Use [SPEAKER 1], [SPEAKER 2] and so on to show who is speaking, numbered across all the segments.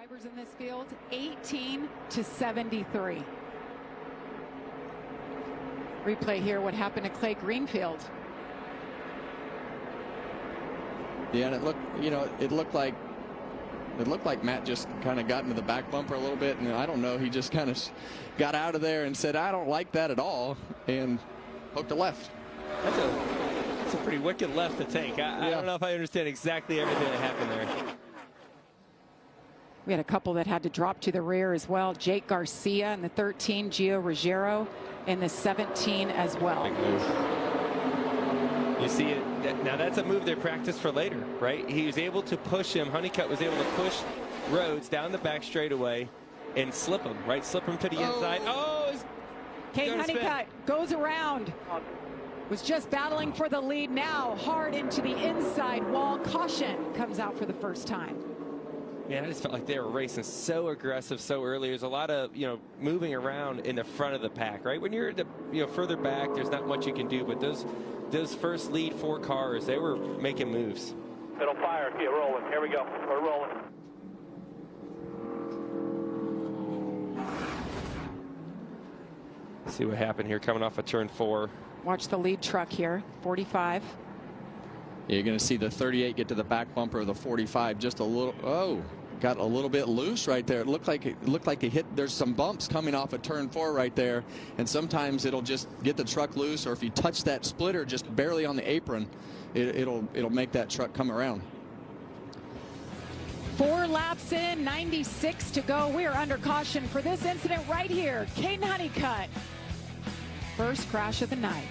[SPEAKER 1] drivers in this field, 18 to 73. Replay here what happened to Clay Greenfield.
[SPEAKER 2] Yeah, and it looked like Matt just kind of got into the back bumper a little bit, and I don't know, he just kind of got out of there and said, I don't like that at all, and hooked a left.
[SPEAKER 3] That's a pretty wicked left to take. I don't know if I understand exactly everything that happened there.
[SPEAKER 1] We had a couple that had to drop to the rear as well. Jake Garcia in the 13, Gio Ruggiero in the 17 as well.
[SPEAKER 3] Big move. You see it now. That's a move they practiced for later, right? He was able to push him. Honeycutt was able to push Rhodes down the back straightaway and slip him, right? Slip him to the inside. Oh,
[SPEAKER 1] Caden Honeycutt goes around. Was just battling for the lead, now hard into the inside wall. Caution comes out for the first time.
[SPEAKER 3] Man, I just felt like they were racing so aggressive so early. There's a lot of, moving around in the front of the pack, right? When you're further back, there's not much you can do. But those first lead 4 cars, they were making moves.
[SPEAKER 4] Middle fire, get rolling. Here we go. We're rolling.
[SPEAKER 3] Let's see what happened here coming off of turn 4.
[SPEAKER 1] Watch the lead truck here, 45.
[SPEAKER 2] Yeah, you're going to see the 38 get to the back bumper of the 45 just a little. Oh, got a little bit loose right there. It looked like it hit. There's some bumps coming off of turn 4 right there, and sometimes it'll just get the truck loose, or if you touch that splitter just barely on the apron, it'll make that truck come around.
[SPEAKER 1] 4 laps in, 96 to go. We are under caution for this incident right here. Caden Honeycutt, first crash of the night.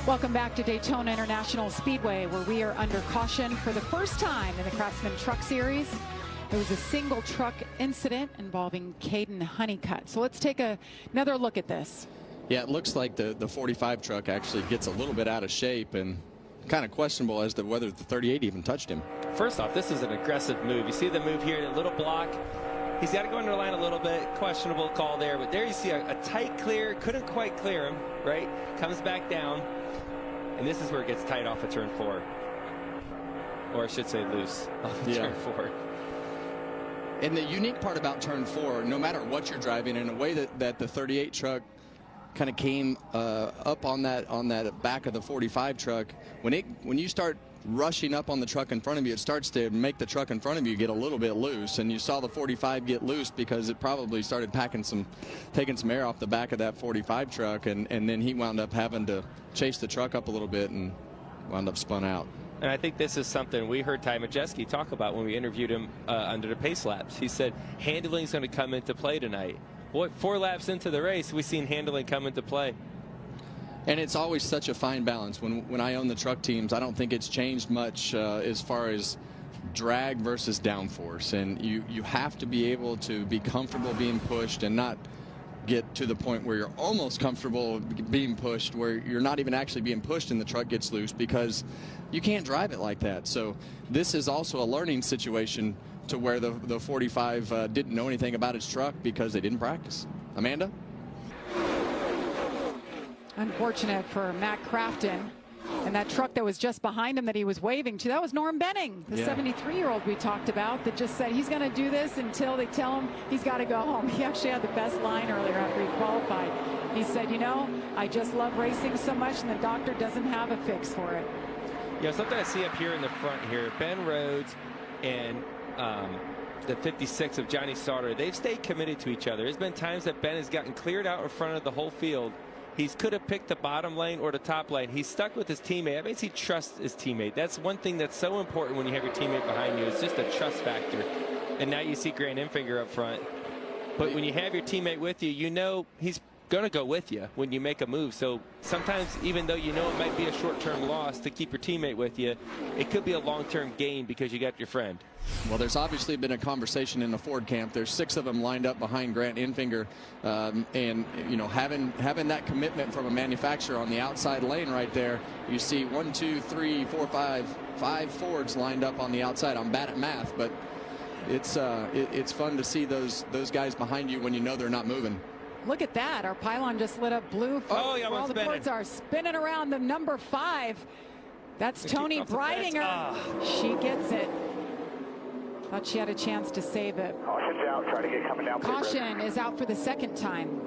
[SPEAKER 1] Welcome back to Daytona International Speedway, where we are under caution for the first time in the Craftsman Truck Series. It was a single truck incident involving Caden Honeycutt. So let's take another look at this.
[SPEAKER 2] Yeah, it looks like the 45 truck actually gets a little bit out of shape, and kind of questionable as to whether the 38 even touched him.
[SPEAKER 3] First off, this is an aggressive move. You see the move here, a little block. He's got to go under the line a little bit. Questionable call there, but there you see a tight clear. Couldn't quite clear him, right? Comes back down. And this is where it gets tight off of turn 4. Or I should say loose off of turn 4.
[SPEAKER 2] And the unique part about turn 4, no matter what you're driving, in a way that the 38 truck kind of came up on that back of the 45 truck, when you start rushing up on the truck in front of you, it starts to make the truck in front of you get a little bit loose, and you saw the 45 get loose because it probably started taking some air off the back of that 45 truck, and then he wound up having to chase the truck up a little bit and wound up spun out.
[SPEAKER 3] And I think this is something we heard Ty Majeski talk about when we interviewed him under the pace laps. He said handling is going to come into play tonight. Boy, 4 laps into the race, we've seen handling come into play.
[SPEAKER 2] And it's always such a fine balance. When I own the truck teams, I don't think it's changed much as far as drag versus downforce. And you have to be able to be comfortable being pushed and not get to the point where you're almost comfortable being pushed, where you're not even actually being pushed and the truck gets loose, because you can't drive it like that. So this is also a learning situation to where the 45 didn't know anything about his truck because they didn't practice. Amanda?
[SPEAKER 1] Unfortunate for Matt Crafton. And that truck that was just behind him that he was waving to, that was Norm Benning, the 73-year-old we talked about, that just said he's going to do this until they tell him he's got to go home. He actually had the best line earlier after he qualified. He said, I just love racing so much, and the doctor doesn't have a fix for it.
[SPEAKER 3] Something I see up here in the front here, Ben Rhodes and the 56 of Johnny Sauter, they've stayed committed to each other. There's been times that Ben has gotten cleared out in front of the whole field. He could have picked the bottom lane or the top lane. He's stuck with his teammate. That means he trusts his teammate. That's one thing that's so important when you have your teammate behind you. It's just a trust factor. And now you see Grant Enfinger up front. But when you have your teammate with you, he's going to go with you when you make a move. So sometimes, even though it might be a short-term loss to keep your teammate with you, it could be a long-term gain because you got your friend.
[SPEAKER 2] Well, there's obviously been a conversation in the Ford camp. There's 6 of them lined up behind Grant Enfinger, and having that commitment from a manufacturer on the outside lane right there. You see 1, 2, 3, 4, 5 Fords lined up on the outside. I'm bad at math, but it's fun to see those guys behind you when you know they're not moving.
[SPEAKER 1] Look at that. Our pylon just lit up blue.
[SPEAKER 3] Oh, yeah,
[SPEAKER 1] all the Fords are spinning around the number 5. That's Tony Breidinger. She gets it. Thought she had a chance to save it.
[SPEAKER 4] Caution's out. Try to get coming down.
[SPEAKER 1] Caution is out for the second time.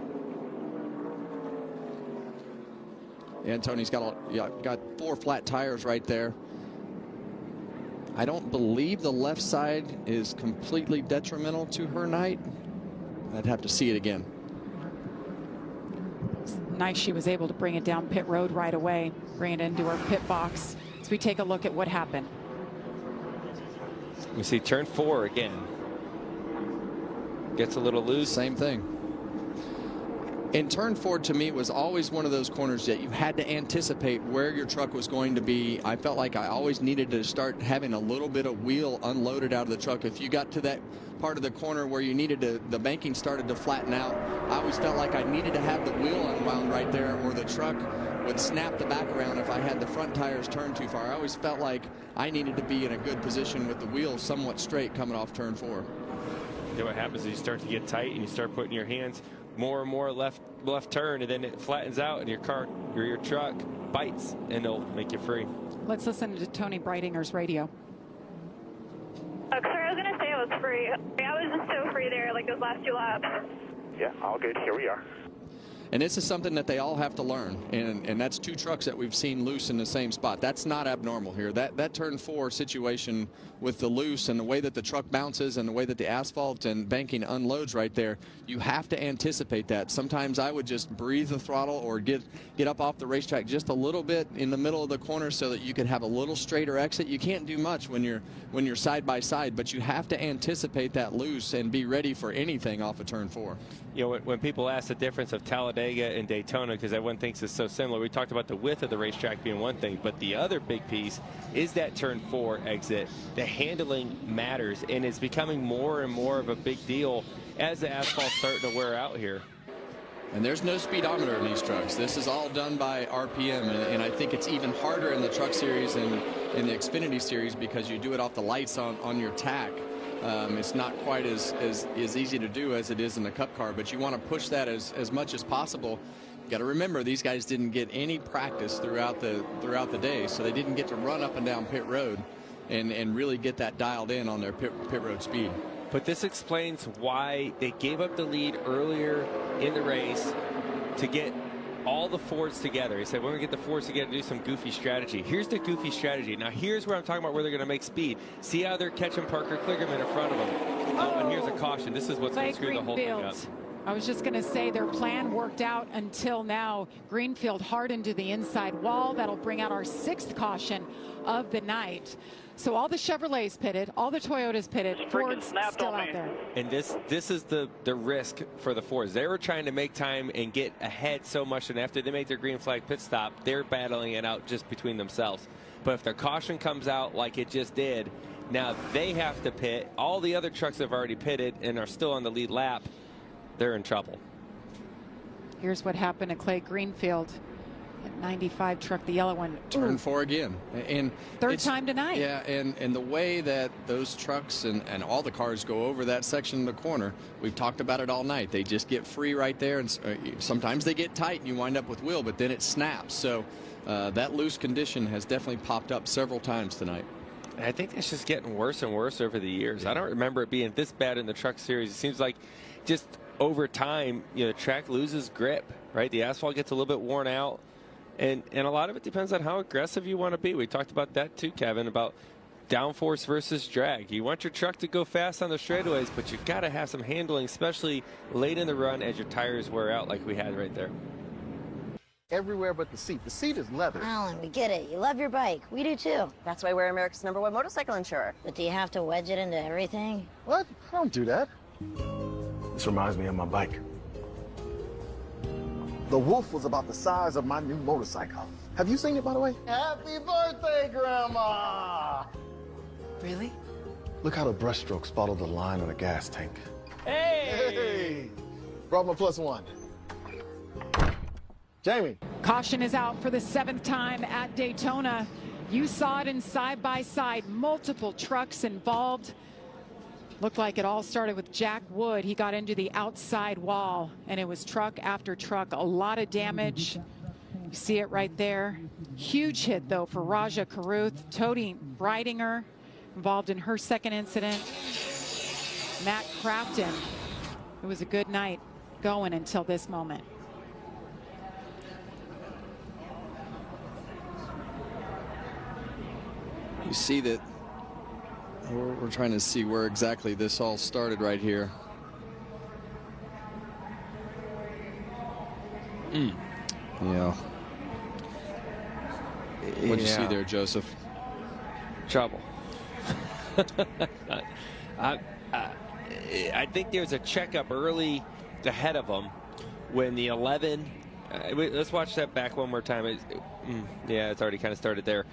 [SPEAKER 2] And Tony's got 4 flat tires right there. I don't believe the left side is completely detrimental to her night. I'd have to see it again.
[SPEAKER 1] It's nice she was able to bring it down pit road right away, bring it into her pit box. As we take a look at what happened.
[SPEAKER 3] We see turn 4 again. Gets a little loose.
[SPEAKER 2] Same thing. And turn 4 to me was always one of those corners that you had to anticipate where your truck was going to be. I felt like I always needed to start having a little bit of wheel unloaded out of the truck. If you got to that part of the corner where you needed to, the banking started to flatten out, I always felt like I needed to have the wheel unwound right there, or the truck would snap the back around if I had the front tires turned too far. I always felt like I needed to be in a good position with the wheel somewhat straight coming off turn 4.
[SPEAKER 3] You know what happens is you start to get tight and you start putting your hands more and more left turn, and then it flattens out and your car or your truck bites and it'll make you free.
[SPEAKER 1] Let's listen to Tony Breidinger's radio.
[SPEAKER 5] Sorry, I was going to say I was free. I was just so free there, like those last 2 laps.
[SPEAKER 4] Yeah, all good. Here we are.
[SPEAKER 2] And this is something that they all have to learn, and that's 2 trucks that we've seen loose in the same spot. That's not abnormal here. That turn 4 situation with the loose and the way that the truck bounces and the way that the asphalt and banking unloads right there, you have to anticipate that. Sometimes I would just breathe the throttle or get up off the racetrack just a little bit in the middle of the corner so that you could have a little straighter exit. You can't do much when you're side by side, but you have to anticipate that loose and be ready for anything off of turn 4.
[SPEAKER 3] You know, when people ask the difference of Talladega and Daytona, because everyone thinks it's so similar, we talked about the width of the racetrack being one thing, but the other big piece is that turn 4 exit. The handling matters, and it's becoming more and more of a big deal as the asphalt's starting to wear out here.
[SPEAKER 2] And there's no speedometer in these trucks. This is all done by RPM, and I think it's even harder in the Truck Series and in the Xfinity Series because you do it off the lights on your tack. It's not quite as easy to do as it is in the Cup car, but you want to push that as much as possible. You got to remember, these guys didn't get any practice throughout the day, so they didn't get to run up and down pit road and really get that dialed in on their pit road speed.
[SPEAKER 3] But this explains why they gave up the lead earlier in the race to get all the Fords together. He said, we're going to get the Fords together to do some goofy strategy. Here's the goofy strategy. Now, here's where I'm talking about where they're going to make speed. See how they're catching Parker Kligerman in front of them. Oh, and here's a caution. This is what's going to screw the whole thing up.
[SPEAKER 1] I was just going to say their plan worked out until now. Greenfield hard into the inside wall. That'll bring out our 6th caution of the night. So all the Chevrolets pitted, all the Toyotas pitted, Ford's still out there.
[SPEAKER 3] And this is the risk for the Fords. They were trying to make time and get ahead so much, and after they make their green flag pit stop, they're battling it out just between themselves. But if their caution comes out like it just did, now they have to pit. All the other trucks have already pitted and are still on the lead lap. They're in trouble.
[SPEAKER 1] Here's what happened to Clay Greenfield. 95 truck, the yellow one.
[SPEAKER 2] Turn 4 again. And
[SPEAKER 1] third time tonight.
[SPEAKER 2] Yeah, and the way that those trucks and all the cars go over that section of the corner, we've talked about it all night. They just get free right there, and sometimes they get tight and you wind up with wheel, but then it snaps. So that loose condition has definitely popped up several times tonight.
[SPEAKER 3] I think it's just getting worse and worse over the years. Yeah. I don't remember it being this bad in the Truck Series. It seems like just over time, the track loses grip, right? The asphalt gets a little bit worn out. And a lot of it depends on how aggressive you want to be. We talked about that too, Kevin, about downforce versus drag. You want your truck to go fast on the straightaways, but you got to have some handling, especially late in the run as your tires wear out like we had right there.
[SPEAKER 6] Everywhere but the seat. The seat is leather.
[SPEAKER 7] Alan, we get it. You love your bike. We do too.
[SPEAKER 8] That's why we're America's #1 motorcycle insurer.
[SPEAKER 7] But do you have to wedge it into everything?
[SPEAKER 6] What? I don't do that. This reminds me of my bike. The Wolf was about the size of my new motorcycle. Have you seen it, by the way? Happy birthday, Grandma!
[SPEAKER 8] Really?
[SPEAKER 6] Look how the brushstrokes follow the line on a gas tank.
[SPEAKER 3] Hey!
[SPEAKER 6] Brought my +1. Jamie.
[SPEAKER 1] Caution is out for the 7th time at Daytona. You saw it in side-by-side, multiple trucks involved. Looked like it all started with Jack Wood. He got into the outside wall, and it was truck after truck, a lot of damage. You see it right there. Huge hit, though, for Raja Caruth. Tony Breidinger involved in her second incident. Matt Crafton. It was a good night going until this moment.
[SPEAKER 2] You see that we're trying to see where exactly this all started right here. Yeah. What did you see there, Joseph?
[SPEAKER 3] Trouble. I think there's a checkup early ahead of them when the 11. Let's watch that back one more time. Yeah, it's already kind of started there.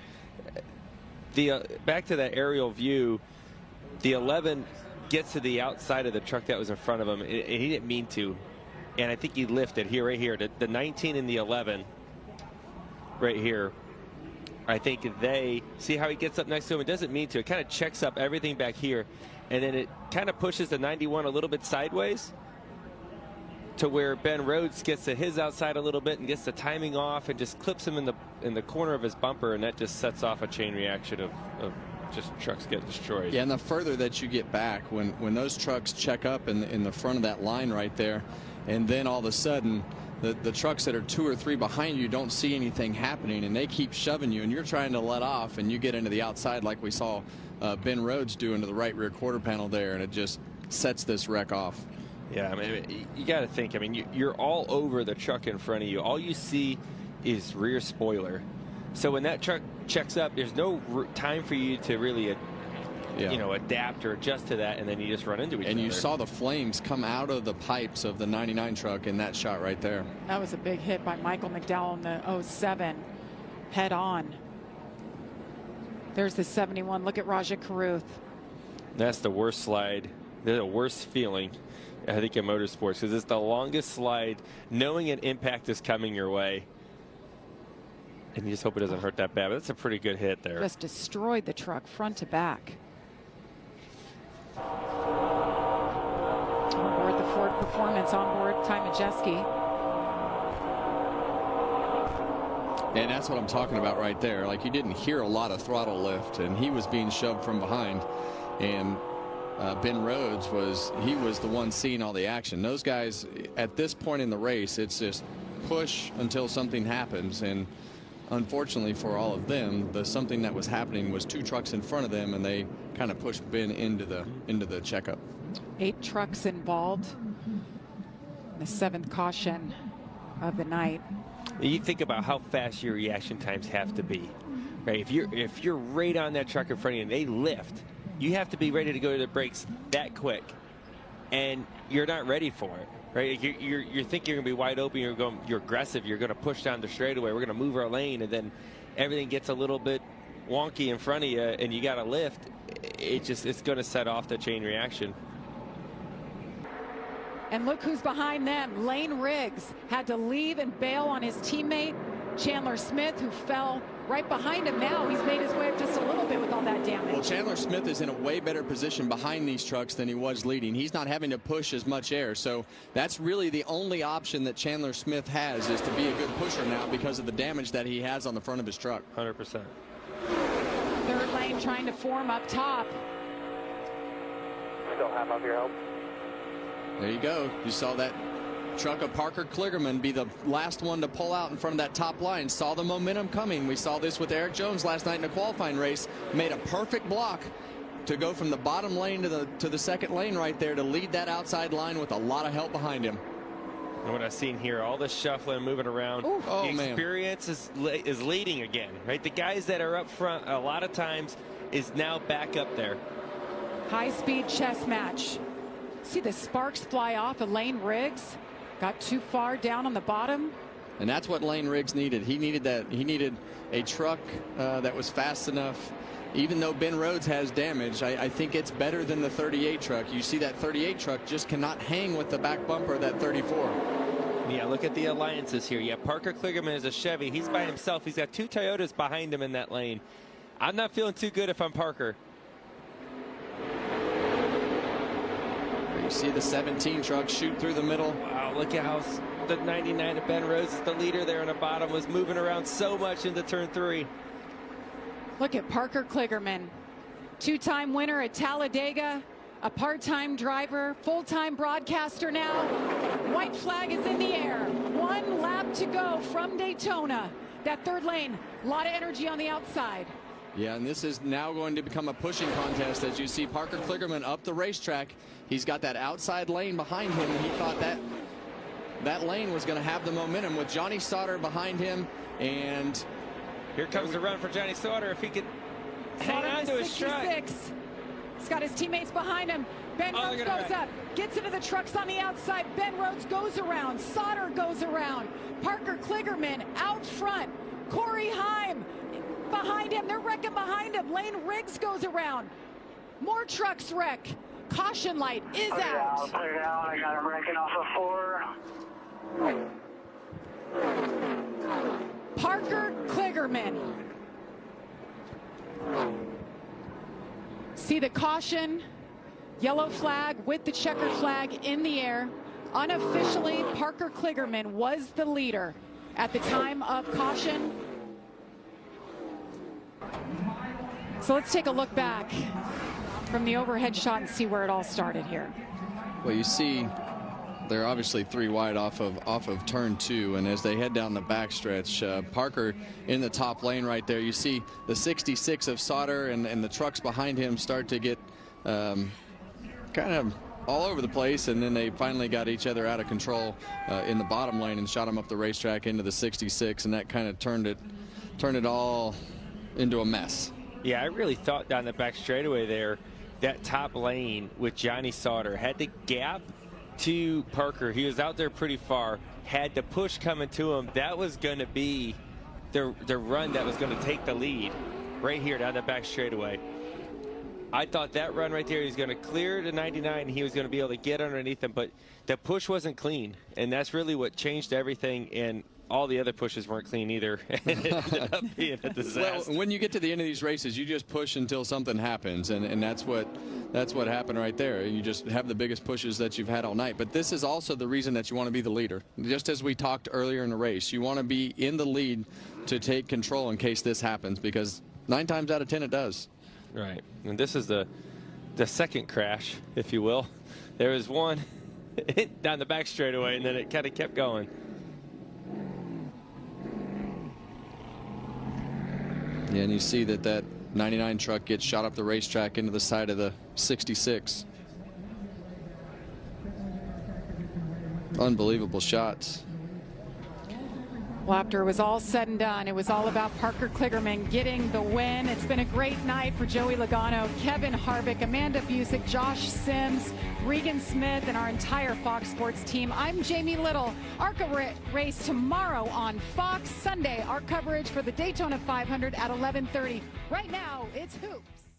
[SPEAKER 3] Back to that aerial view, the 11 gets to the outside of the truck that was in front of him, and he didn't mean to. And I think he lifted here, right here, the 19 and the 11, right here. I think they see how he gets up next to him. It doesn't mean to. It kind of checks up everything back here, and then it kind of pushes the 91 a little bit sideways to where Ben Rhodes gets to his outside a little bit and gets the timing off and just clips him in the corner of his bumper, and that just sets off a chain reaction of just trucks getting destroyed.
[SPEAKER 2] Yeah, and the further that you get back, when those trucks check up in the front of that line right there, and then all of a sudden the trucks that are 2 or 3 behind you don't see anything happening, and they keep shoving you, and you're trying to let off, and you get into the outside like we saw Ben Rhodes do into the right rear quarter panel there, and it just sets this wreck off.
[SPEAKER 3] Yeah, I mean, you got to think. I mean, you're all over the truck in front of you. All you see is rear spoiler. So when that truck checks up, there's no time for you to really, adapt or adjust to that, and then you just run into each other.
[SPEAKER 2] And you saw the flames come out of the pipes of the 99 truck in that shot right there.
[SPEAKER 1] That was a big hit by Michael McDowell in the 07, head on. There's the 71. Look at Raja Caruth.
[SPEAKER 3] That's the worst slide. The worst feeling, I think, in motorsports, because it's the longest slide, knowing an impact is coming your way. And you just hope it doesn't hurt that bad. But that's a pretty good hit there.
[SPEAKER 1] Just destroyed the truck front to back. Onboard the Ford Performance, onboard Ty Majeski.
[SPEAKER 2] And that's what I'm talking about right there. Like, you didn't hear a lot of throttle lift, and he was being shoved from behind. And Ben Rhodes was the one seeing all the action. Those guys, at this point in the race, it's just push until something happens. And unfortunately for all of them, the something that was happening was 2 trucks in front of them, and they kind of pushed Ben into the checkup.
[SPEAKER 1] 8 trucks involved. The 7th caution of the night.
[SPEAKER 3] You think about how fast your reaction times have to be, right? If you're right on that truck in front of you and they lift, you have to be ready to go to the brakes that quick, and you're not ready for it, right? You're thinking you're gonna be wide open, you're aggressive, you're gonna push down the straightaway, we're gonna move our lane, and then everything gets a little bit wonky in front of you, and you got to lift. It's gonna set off the chain reaction.
[SPEAKER 1] And look who's behind them. Lane Riggs had to leave and bail on his teammate Chandler Smith, who fell right behind him. Now he's made his way up just a little bit with all that damage.
[SPEAKER 2] Well, Chandler Smith is in a way better position behind these trucks than he was leading. He's not having to push as much air, so that's really the only option that Chandler Smith has, is to be a good pusher now because of the damage that he has on the front of his truck.
[SPEAKER 3] 100%.
[SPEAKER 1] Third lane trying to form up top.
[SPEAKER 4] Still have up your help.
[SPEAKER 2] There you go. You saw that truck of Parker Kligerman be the last one to pull out in front of that top line. Saw the momentum coming. We saw this with Eric Jones last night in a qualifying race. Made a perfect block to go from the bottom lane to the second lane right there to lead that outside line with a lot of help behind him.
[SPEAKER 3] And what I've seen here, all this shuffling, moving around, the experience is leading again, right? The guys that are up front a lot of times is now back up there.
[SPEAKER 1] High-speed chess match. See the sparks fly off of Lane Riggs. Got too far down on the bottom.
[SPEAKER 2] And that's what Lane Riggs needed. He needed that. He needed a truck that was fast enough. Even though Ben Rhodes has damage, I think it's better than the 38 truck. You see that 38 truck just cannot hang with the back bumper of that 34.
[SPEAKER 3] Yeah, look at the alliances here. Yeah, Parker Kligerman is a Chevy. He's by himself. He's got 2 Toyotas behind him in that lane. I'm not feeling too good if I'm Parker.
[SPEAKER 2] You see the 17 truck shoot through the middle.
[SPEAKER 3] Wow, look at how the 99 of Ben Rhodes is the leader there on the bottom, was moving around so much into turn 3.
[SPEAKER 1] Look at Parker Kligerman, two-time winner at Talladega, a part-time driver, full-time broadcaster now. White flag is in the air. 1 lap to go from Daytona. That third lane, a lot of energy on the outside.
[SPEAKER 2] Yeah, and this is now going to become a pushing contest as you see Parker Kligerman up the racetrack. He's got that outside lane behind him, and he thought that lane was going to have the momentum with Johnny Sauter behind him. And
[SPEAKER 3] here comes the run for Johnny Sauter. If he could hang on to his truck.
[SPEAKER 1] He's got his teammates behind him. Ben Rhodes goes up, gets into the trucks on the outside. Ben Rhodes goes around. Sauter goes around. Parker Kligerman out front. Corey Heim behind him. They're wrecking behind him. Lane Riggs goes around. More trucks wreck. Caution light is out.
[SPEAKER 4] Put it out. I got him wrecking off of 4.
[SPEAKER 1] Parker Kligerman. See the caution, yellow flag with the checkered flag in the air. Unofficially, Parker Kligerman was the leader at the time of caution. So let's take a look back from the overhead shot and see where it all started here.
[SPEAKER 2] well, you see they're obviously 3 wide off of turn 2, and as they head down the backstretch, Parker in the top lane right there, you see the 66 of Sauter and the trucks behind him start to get kind of all over the place, and then they finally got each other out of control in the bottom lane and shot them up the racetrack into the 66, and that kind of turned it all into a mess.
[SPEAKER 3] Yeah, I really thought down the back straightaway there, that top lane with Johnny Sauter had the gap to Parker. He was out there pretty far, had the push coming to him. That was going to be the run that was going to take the lead right here down the back straightaway. I thought that run right there, he was going to clear to 99. He was going to be able to get underneath him, but the push wasn't clean, and that's really what changed everything. And all the other pushes weren't clean either. It ended up being a disaster.
[SPEAKER 2] Well, when you get to the end of these races, you just push until something happens, and that's what happened right there. You just have the biggest pushes that you've had all night. But this is also the reason that you want to be the leader. Just as we talked earlier in the race, you want to be in the lead to take control in case this happens, because 9 times out of 10 it does.
[SPEAKER 3] Right, and this is the second crash, if you will. There was one down the back straightaway, and then it kind of kept going.
[SPEAKER 2] Yeah, and you see that 99 truck gets shot up the racetrack into the side of the 66. Unbelievable shots.
[SPEAKER 1] Well, after it was all said and done, it was all about Parker Kligerman getting the win. It's been a great night for Joey Logano, Kevin Harvick, Amanda Busick, Josh Sims, Regan Smith, and our entire Fox Sports team. I'm Jamie Little. ARCA race tomorrow on Fox. Sunday, our coverage for the Daytona 500 at 11:30. Right now, it's hoops.